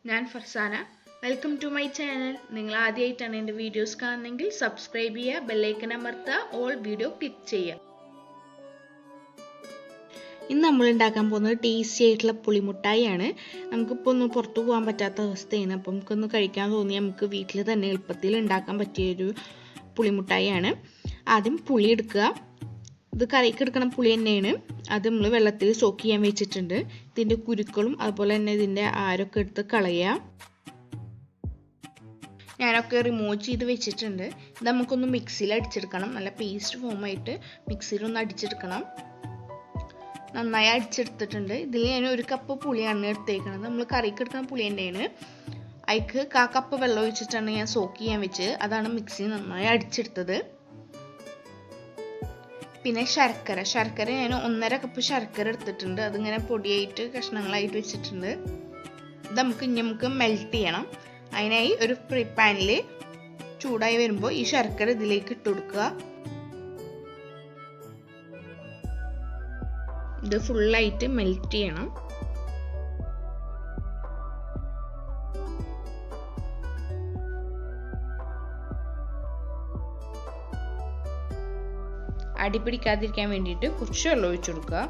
ഞാൻ Farsana. Welcome to my channel. നിങ്ങൾ ആദ്യമായിട്ടാണ് എൻ്റെ വീഡിയോസ് കാണുന്നതെങ്കിൽ സബ്സ്ക്രൈബ് ചെയ്യുക, ബെല്ലൈക്കൺ അമർത്തുക, ഓൾ വീഡിയോ ക്ലിക്ക് ചെയ്യുക. ഇന്ന് നമ്മൾ ഉണ്ടാക്കാൻ പോകുന്നത് ടേസ്റ്റി ആയിട്ടുള്ള പുളിമുട്ടായിയാണ്. നമുക്കിപ്പോൾ ഒന്ന് പുറത്തു പോകാൻ പറ്റാത്ത അവസ്ഥയാണ്. അപ്പം നമുക്കൊന്ന് കഴിക്കാൻ തോന്നി നമുക്ക് വീട്ടിൽ തന്നെ എളുപ്പത്തിൽ ഉണ്ടാക്കാൻ പറ്റിയൊരു പുളിമുട്ടായിയാണ്. ആദ്യം പുളി എടുക്കുക. ഇത് കറിക്ക് എടുക്കണം പുളി തന്നെയാണ്. അത് നമ്മൾ വെള്ളത്തിൽ സോക്ക് ചെയ്യാൻ വെച്ചിട്ടുണ്ട്. ഇതിൻ്റെ കുരുക്കളും അതുപോലെ തന്നെ ഇതിൻ്റെ ആരൊക്കെ എടുത്ത് കളയുക. ഞാനൊക്കെ റിമൂവ് ചെയ്ത് വെച്ചിട്ടുണ്ട്. ഇത് നമുക്കൊന്ന് മിക്സിയിൽ അടിച്ചെടുക്കണം. നല്ല പേസ്റ്റ് ഫോമായിട്ട് മിക്സിയിലൊന്ന് അടിച്ചെടുക്കണം. നന്നായി അടിച്ചെടുത്തിട്ടുണ്ട്. ഇതിൽ ഞാൻ 1 കപ്പ് പുളിയാണ് എടുത്തേക്കുന്നത്. നമ്മൾ കറിക്ക് എടുക്കുന്ന പുളി തന്നെയാണ്. അതിക്ക് 1/4 കപ്പ് വെള്ളം ഒഴിച്ചിട്ടാണ് ഞാൻ സോക്ക് ചെയ്യാൻ വെച്ചത്. അതാണ് മിക്സി നന്നായി അടിച്ചെടുത്തത്. പിന്നെ ശർക്കര ഞാൻ 1.5 കപ്പ് ശർക്കര എടുത്തിട്ടുണ്ട്. അതിങ്ങനെ പൊടിയായിട്ട് കഷ്ണങ്ങളായിട്ട് വെച്ചിട്ടുണ്ട്. ഇത് നമുക്ക് മെൽറ്റ് ചെയ്യണം. അതിനായി ഒരു ഫ്രൈ പാനിൽ ചൂടായി വരുമ്പോൾ ഈ ശർക്കര ഇതിലേക്ക് ഇട്ട് കൊടുക്കുക. ഇത് ഫുള്ളായിട്ട് മെൽറ്റ് ചെയ്യണം. അടി പിടിക്കാതിരിക്കാൻ വേണ്ടിയിട്ട് കുറച്ച് വെള്ളം ഒഴിച്ചു കൊടുക്കുക.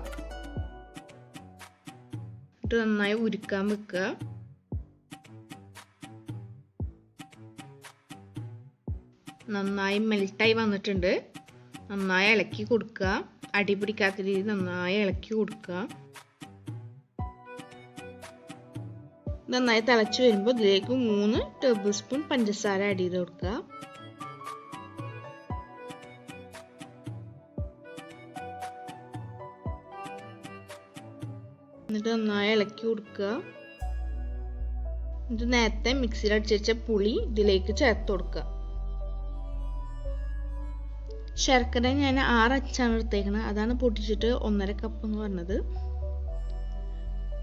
ഇത് നന്നായി ഉരുക്കാൻ വെക്കുക. നന്നായി മെൽറ്റായി വന്നിട്ടുണ്ട്. നന്നായി ഇളക്കി കൊടുക്കുക. അടി പിടിക്കാത്ത രീതിയിൽ നന്നായി ഇളക്കി കൊടുക്കുക. നന്നായി തിളച്ച് വരുമ്പോൾ ഇതിലേക്ക് 3 ടേബിൾ സ്പൂൺ പഞ്ചസാര ആഡ് ചെയ്ത് കൊടുക്കുക. എന്നിട്ട് നന്നായി ഇളക്കി കൊടുക്കുക. ഇത് നേരത്തെ മിക്സിയിൽ അടിച്ച് വെച്ച പുളി ഇതിലേക്ക് ചേർത്ത് കൊടുക്കുക. ശർക്കര ഞാൻ 6 അച്ചാണ് എടുത്തേക്കുന്നത്. അതാണ് പൊട്ടിച്ചിട്ട് 1.5 കപ്പ് എന്ന് പറഞ്ഞത്.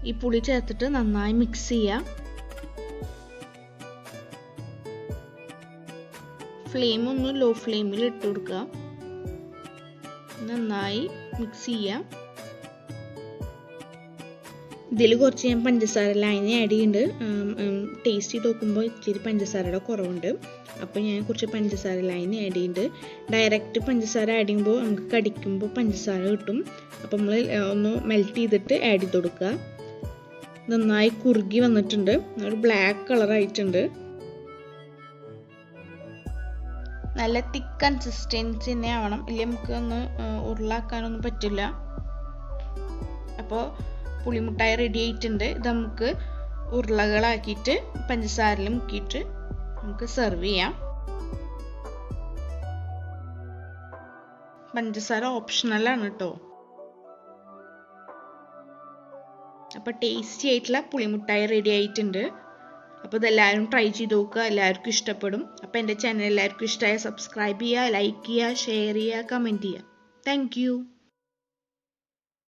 ഈ പുളി ചേർത്തിട്ട് നന്നായി മിക്സ് ചെയ്യുക. ഫ്ലെയിം ഒന്ന് ലോ ഫ്ലെയിമിൽ ഇട്ട് കൊടുക്കുക. നന്നായി മിക്സ് ചെയ്യുക. ഇതിൽ കുറച്ച് ഞാൻ പഞ്ചസാര ലൈനി ആഡ് ചെയ്യുന്നുണ്ട്. ടേസ്റ്റ് ചെയ്ത് നോക്കുമ്പോൾ ഇച്ചിരി പഞ്ചസാരയുടെ കുറവുണ്ട്. അപ്പോൾ ഞാൻ കുറച്ച് പഞ്ചസാര ലൈനി ആഡ് ചെയ്യുന്നുണ്ട്. ഡയറക്റ്റ് പഞ്ചസാര ആഡ് ചെയ്യുമ്പോൾ നമുക്ക് കടിക്കുമ്പോൾ പഞ്ചസാര കിട്ടും. അപ്പോൾ നമ്മൾ ഒന്ന് മെൽറ്റ് ചെയ്തിട്ട് ആഡ് ചെയ്ത് കൊടുക്കുക. നന്നായി കുറുകി വന്നിട്ടുണ്ട്. ഒരു ബ്ലാക്ക് കളറായിട്ടുണ്ട്. നല്ല തിക്ക് കൺസിസ്റ്റൻസി തന്നെ ആവണം. ഇല്ലെങ്കിൽ നമുക്ക് ഒന്ന് ഉരുളാക്കാനൊന്നും പറ്റില്ല. അപ്പോൾ പുളിമുട്ടായി റെഡി ആയിട്ടുണ്ട്. ഇത് നമുക്ക് ഉരുളകളാക്കിയിട്ട് പഞ്ചസാരയിൽ മുക്കിയിട്ട് നമുക്ക് സെർവ് ചെയ്യാം. പഞ്ചസാര ഓപ്ഷണലാണ് കേട്ടോ. അപ്പോൾ ടേസ്റ്റി ആയിട്ടുള്ള പുളിമുട്ടായി റെഡി ആയിട്ടുണ്ട്. അപ്പോൾ ഇതെല്ലാവരും ട്രൈ ചെയ്ത് നോക്കുക. എല്ലാവർക്കും ഇഷ്ടപ്പെടും. അപ്പോൾ എൻ്റെ ചാനൽ എല്ലാവർക്കും ഇഷ്ടമായ സബ്സ്ക്രൈബ് ചെയ്യുക, ലൈക്ക് ചെയ്യുക, ഷെയർ ചെയ്യുക, കമൻറ്റ് ചെയ്യുക. Thank you.